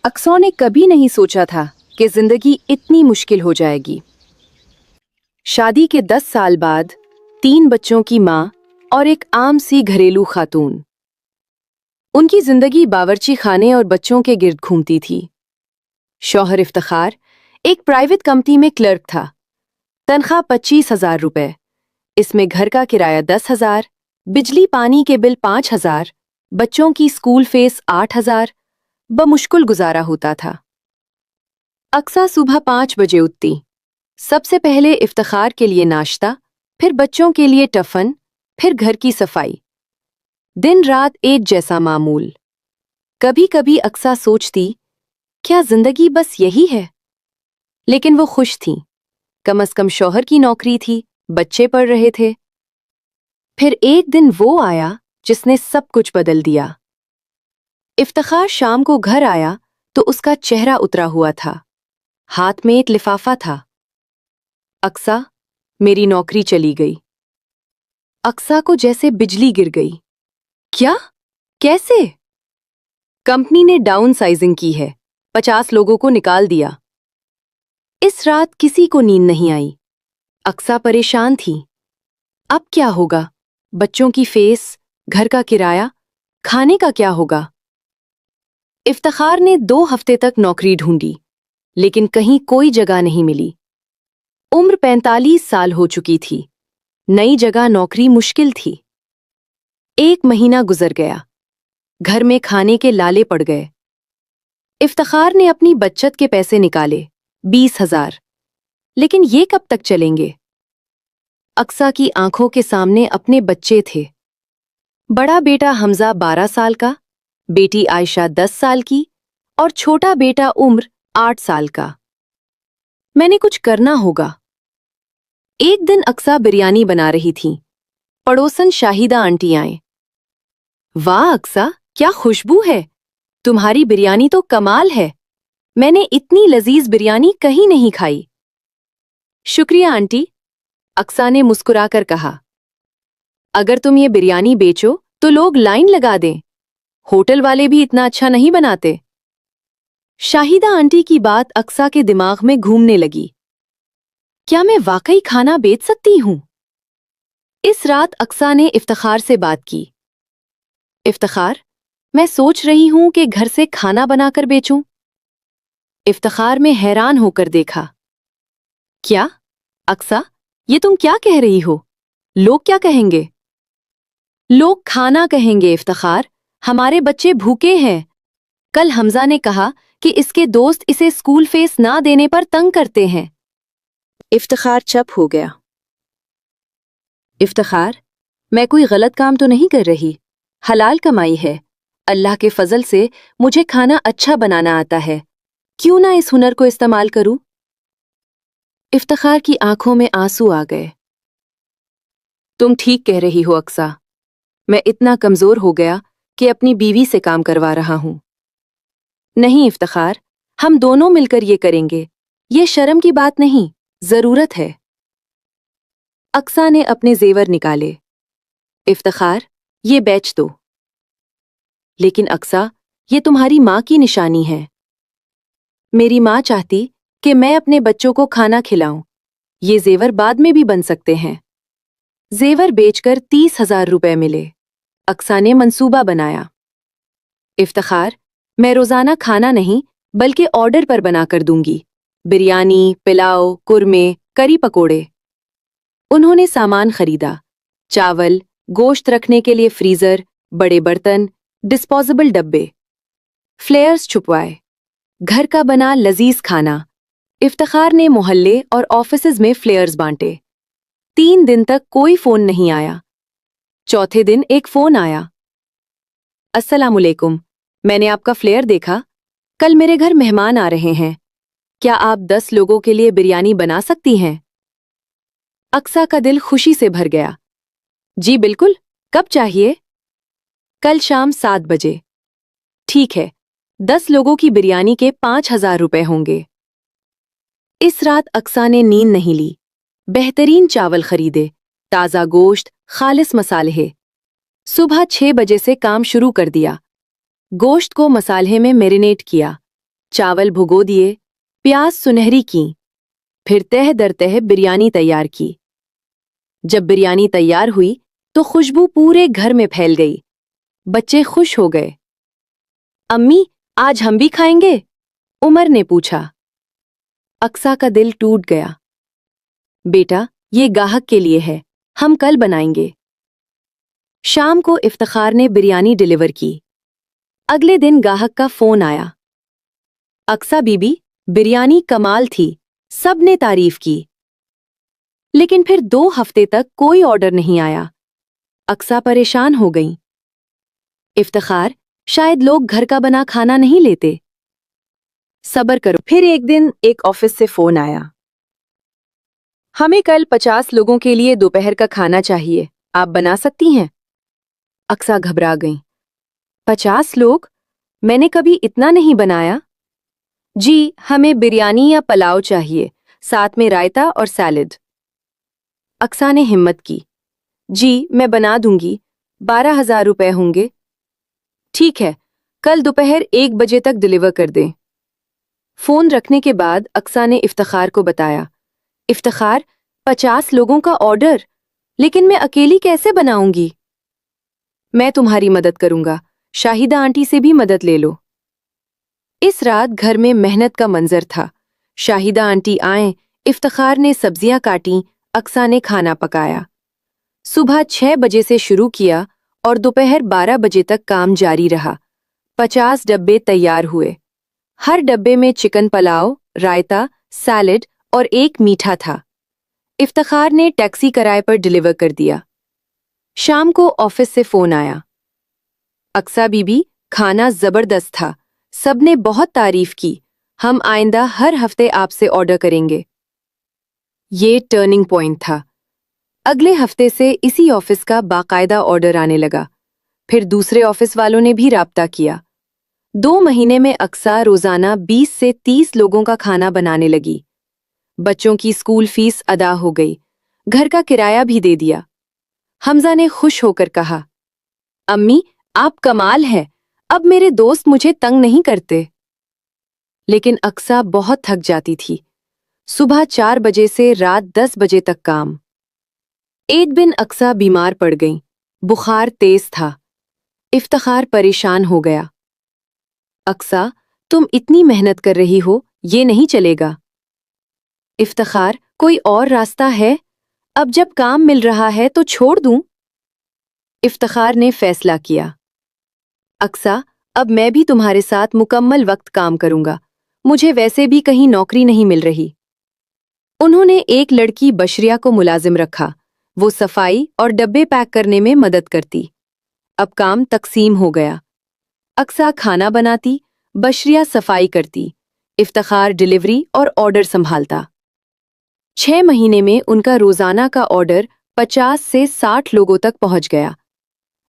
अक्सों ने कभी नहीं सोचा था कि जिंदगी इतनी मुश्किल हो जाएगी। शादी के 10 साल बाद 3 बच्चों की माँ और एक आम सी घरेलू खातून। उनकी जिंदगी बावर्ची खाने और बच्चों के गिर्द घूमती थी। शौहर इफ्तिखार एक प्राइवेट कंपनी में क्लर्क था। तनख्वाह 25,000 रुपए, इसमें घर का किराया 10,000, बिजली पानी के बिल 5,000, बच्चों की स्कूल फीस 8,000। बमुश्किल गुजारा होता था। अक्सा सुबह 5 बजे उठती। सबसे पहले इफ्तिखार के लिए नाश्ता, फिर बच्चों के लिए टफन, फिर घर की सफाई। दिन रात एक जैसा मामूल। कभी कभी अक्सा सोचती, क्या जिंदगी बस यही है? लेकिन वो खुश थी। कम से कम शौहर की नौकरी थी, बच्चे पढ़ रहे थे। फिर एक दिन वो आया जिसने सब कुछ बदल दिया। इफ्तिखार शाम को घर आया तो उसका चेहरा उतरा हुआ था। हाथ में एक लिफाफा था। अक्सा, मेरी नौकरी चली गई। अक्सा को जैसे बिजली गिर गई। क्या? कैसे? कंपनी ने डाउन साइजिंग की है, 50 लोगों को निकाल दिया। इस रात किसी को नींद नहीं आई। अक्सा परेशान थी। अब क्या होगा? बच्चों की फीस, घर का किराया, खाने का क्या होगा? इफ्तिखार ने 2 हफ्ते तक नौकरी ढूंढी, लेकिन कहीं कोई जगह नहीं मिली। उम्र 45 साल हो चुकी थी। नई जगह नौकरी मुश्किल थी। 1 महीना गुजर गया। घर में खाने के लाले पड़ गए। इफ्तिखार ने अपनी बचत के पैसे निकाले, 20,000। लेकिन ये कब तक चलेंगे? अक्सा की आंखों के सामने अपने बच्चे थे। बड़ा बेटा हमजा 12 साल का, बेटी आयशा 10 साल की और छोटा बेटा उम्र 8 साल का। मैंने कुछ करना होगा। एक दिन अक्सा बिरयानी बना रही थी। पड़ोसन शाहिदा आंटी आए। वाह अक्सा, क्या खुशबू है! तुम्हारी बिरयानी तो कमाल है। मैंने इतनी लजीज बिरयानी कहीं नहीं खाई। शुक्रिया आंटी, अक्सा ने मुस्कुराकर कहा। अगर तुम ये बिरयानी बेचो तो लोग लाइन लगा दें। होटल वाले भी इतना अच्छा नहीं बनाते। शाहिदा आंटी की बात अक्सा के दिमाग में घूमने लगी। क्या मैं वाकई खाना बेच सकती हूं? इस रात अक्सा ने इफ्तिखार से बात की। इफ्तिखार, मैं सोच रही हूं कि घर से खाना बनाकर बेचूं। इफ्तिखार में हैरान होकर देखा। क्या? अक्सा, ये तुम क्या कह रही हो? लोग क्या कहेंगे? लोग खाना कहेंगे इफ्तिखार। हमारे बच्चे भूखे हैं। कल हमजा ने कहा कि इसके दोस्त इसे स्कूल फीस ना देने पर तंग करते हैं। इफ्तिखार चुप हो गया। इफ्तिखार, मैं कोई गलत काम तो नहीं कर रही। हलाल कमाई है। अल्लाह के फजल से मुझे खाना अच्छा बनाना आता है। क्यों ना इस हुनर को इस्तेमाल करूं? इफ्तिखार की आंखों में आंसू आ गए। तुम ठीक कह रही हो अक्सा। मैं इतना कमजोर हो गया कि अपनी बीवी से काम करवा रहा हूं। नहीं इफ्तिखार, हम दोनों मिलकर ये करेंगे। ये शर्म की बात नहीं, जरूरत है। अक्सा ने अपने जेवर निकाले। इफ्तिखार, ये बेच दो। लेकिन अक्सा, ये तुम्हारी माँ की निशानी है। मेरी माँ चाहती कि मैं अपने बच्चों को खाना खिलाऊं। ये जेवर बाद में भी बन सकते हैं। जेवर बेचकर 30,000 रुपए मिले। अक्सा ने मंसूबा बनाया। इफ्तिखार, मैं रोजाना खाना नहीं बल्कि ऑर्डर पर बनाकर दूंगी। बिरयानी, पिलाओ, कुरमे, करी पकोड़े। उन्होंने सामान खरीदा। चावल, गोश्त रखने के लिए फ्रीजर, बड़े बर्तन, डिस्पोजेबल डब्बे। फ्लेयर्स छुपवाए। घर का बना लजीज खाना। इफ्तिखार ने मोहल्ले और ऑफिसेज में फ्लेयर्स बांटे। 3 दिन तक कोई फोन नहीं आया। चौथे दिन एक फोन आया। अस्सलामुअलैकुम, मैंने आपका फ्लेयर देखा। कल मेरे घर मेहमान आ रहे हैं। क्या आप 10 लोगों के लिए बिरयानी बना सकती हैं? अक्सा का दिल खुशी से भर गया। जी बिल्कुल, कब चाहिए? कल शाम 7 बजे। ठीक है, 10 लोगों की बिरयानी के 5,000 रुपए होंगे। इस रात अक्सा ने नींद नहीं ली। बेहतरीन चावल खरीदे, ताज़ा गोश्त, खालिस मसाले। सुबह 6 बजे से काम शुरू कर दिया। गोश्त को मसाले में मैरिनेट किया। चावल भुगो दिए, प्याज सुनहरी की, फिर तह दर तह बिरयानी तैयार की। जब बिरयानी तैयार हुई तो खुशबू पूरे घर में फैल गई। बच्चे खुश हो गए। अम्मी, आज हम भी खाएंगे? उमर ने पूछा। अक्सा का दिल टूट गया। बेटा, ये गाहक के लिए है, हम कल बनाएंगे। शाम को इफ्तिखार ने बिरयानी डिलीवर की। अगले दिन गाहक का फोन आया। अक्सा बीबी, बिरयानी कमाल थी, सबने तारीफ की। लेकिन फिर 2 हफ्ते तक कोई ऑर्डर नहीं आया। अक्सा परेशान हो गई। इफ्तिखार, शायद लोग घर का बना खाना नहीं लेते। सब्र करो। फिर एक दिन एक ऑफिस से फोन आया। हमें कल 50 लोगों के लिए दोपहर का खाना चाहिए, आप बना सकती हैं? अक्सा घबरा गई। 50 लोग? मैंने कभी इतना नहीं बनाया। जी, हमें बिरयानी या पुलाव चाहिए, साथ में रायता और सैलेड। अक्सा ने हिम्मत की। जी, मैं बना दूंगी, 12,000 रुपए होंगे। ठीक है, कल दोपहर 1 बजे तक डिलीवर कर दें। फोन रखने के बाद अक्सा ने इफ्तिखार को बताया। इफ्तिखार, 50 लोगों का ऑर्डर, लेकिन मैं अकेली कैसे बनाऊंगी? मैं तुम्हारी मदद करूंगा, शाहिदा आंटी से भी मदद ले लो। इस रात घर में मेहनत का मंजर था। शाहिदा आंटी आए, इफ्तिखार ने सब्जियां काटी, अक्सा ने खाना पकाया। सुबह 6 बजे से शुरू किया और दोपहर 12 बजे तक काम जारी रहा। 50 डब्बे तैयार हुए। हर डब्बे में चिकन पुलाव, रायता, सैलेड और एक मीठा था। इफ्तिखार ने टैक्सी किराए पर डिलीवर कर दिया। शाम को ऑफिस से फोन आया। अक्सा बीबी, खाना जबरदस्त था, सबने बहुत तारीफ की, हम आइंदा हर हफ्ते आपसे ऑर्डर करेंगे। ये टर्निंग पॉइंट था। अगले हफ्ते से इसी ऑफिस का बाकायदा ऑर्डर आने लगा। फिर दूसरे ऑफिस वालों ने भी राब्ता किया। 2 महीने में अक्सा रोजाना 20 से 30 लोगों का खाना बनाने लगी। बच्चों की स्कूल फीस अदा हो गई, घर का किराया भी दे दिया। हमजा ने खुश होकर कहा, अम्मी, आप कमाल है, अब मेरे दोस्त मुझे तंग नहीं करते। लेकिन अक्सा बहुत थक जाती थी। सुबह 4 बजे से रात 10 बजे तक काम। एक दिन अक्सा बीमार पड़ गई, बुखार तेज था। इफ्तिखार परेशान हो गया। अक्सा, तुम इतनी मेहनत कर रही हो, ये नहीं चलेगा। इफ्तिखार, कोई और रास्ता है? अब जब काम मिल रहा है तो छोड़ दूं? इफ्तिखार ने फैसला किया। अक्सा, अब मैं भी तुम्हारे साथ मुकम्मल वक्त काम करूंगा, मुझे वैसे भी कहीं नौकरी नहीं मिल रही। उन्होंने एक लड़की बशरिया को मुलाजिम रखा, वो सफाई और डब्बे पैक करने में मदद करती। अब काम तकसीम हो गया। अक्सा खाना बनाती, बशरिया सफाई करती, इफ्तिखार डिलीवरी और ऑर्डर संभालता। 6 महीने में उनका रोजाना का ऑर्डर 50 से 60 लोगों तक पहुंच गया।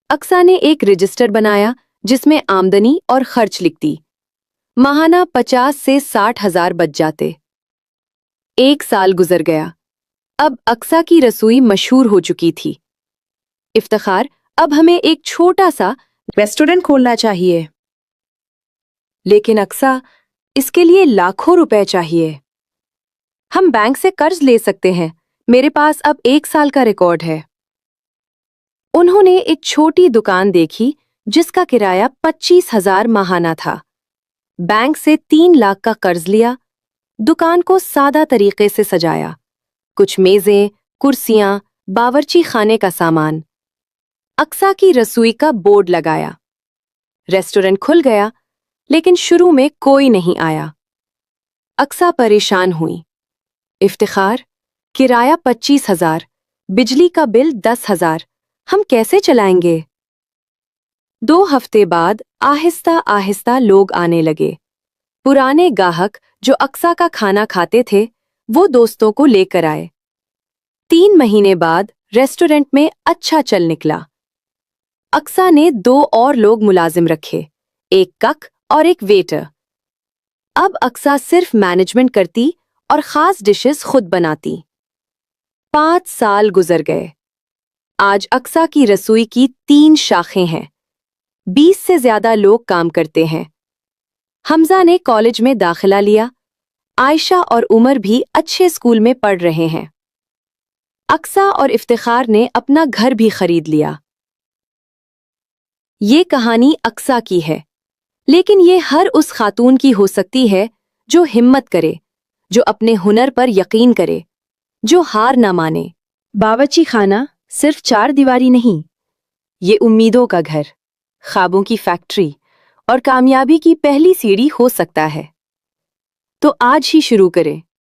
अक्सा ने एक रजिस्टर बनाया जिसमें आमदनी और खर्च लिखती। माहाना 50 से 60 हजार बच जाते। 1 साल गुजर गया। अब अक्सा की रसोई मशहूर हो चुकी थी। इफ्तिखार, अब हमें एक छोटा सा रेस्टोरेंट खोलना चाहिए। लेकिन अक्सा, इसके लिए लाखों रुपए चाहिए। हम बैंक से कर्ज ले सकते हैं, मेरे पास अब 1 साल का रिकॉर्ड है। उन्होंने एक छोटी दुकान देखी जिसका किराया 25,000 माहाना था। बैंक से 3 लाख का कर्ज लिया। दुकान को सादा तरीके से सजाया, कुछ मेजें, कुर्सियां, बावर्ची खाने का सामान। अक्सा की रसोई का बोर्ड लगाया। रेस्टोरेंट खुल गया, लेकिन शुरू में कोई नहीं आया। अक्सा परेशान हुई। इफ्तिखार, किराया 25,000, बिजली का बिल 10,000, हम कैसे चलाएंगे? 2 हफ्ते बाद आहिस्ता आहिस्ता लोग आने लगे। पुराने गाहक जो अक्सा का खाना खाते थे, वो दोस्तों को लेकर आए। 3 महीने बाद रेस्टोरेंट में अच्छा चल निकला। अक्सा ने 2 और लोग मुलाजिम रखे, एक कक और एक वेटर। अब अक्सा सिर्फ मैनेजमेंट करती और खास डिशेस खुद बनाती। 5 साल गुजर गए। आज अक्सा की रसोई की 3 शाखें हैं। 20 से ज्यादा लोग काम करते हैं। حمزہ نے کالج میں داخلہ لیا، عائشہ اور عمر بھی اچھے اسکول میں پڑھ رہے ہیں۔ اقصیٰ اور افتخار نے اپنا گھر بھی خرید لیا۔ یہ کہانی اقصیٰ کی ہے، لیکن یہ ہر اس خاتون کی ہو سکتی ہے جو ہمت کرے، جو اپنے ہنر پر یقین کرے، جو ہار نہ مانے۔ باورچی خانہ صرف 4 دیواری نہیں، یہ امیدوں کا گھر، خوابوں کی فیکٹری اور کامیابی کی پہلی سیڑھی ہو سکتا ہے۔ تو آج ہی شروع کریں۔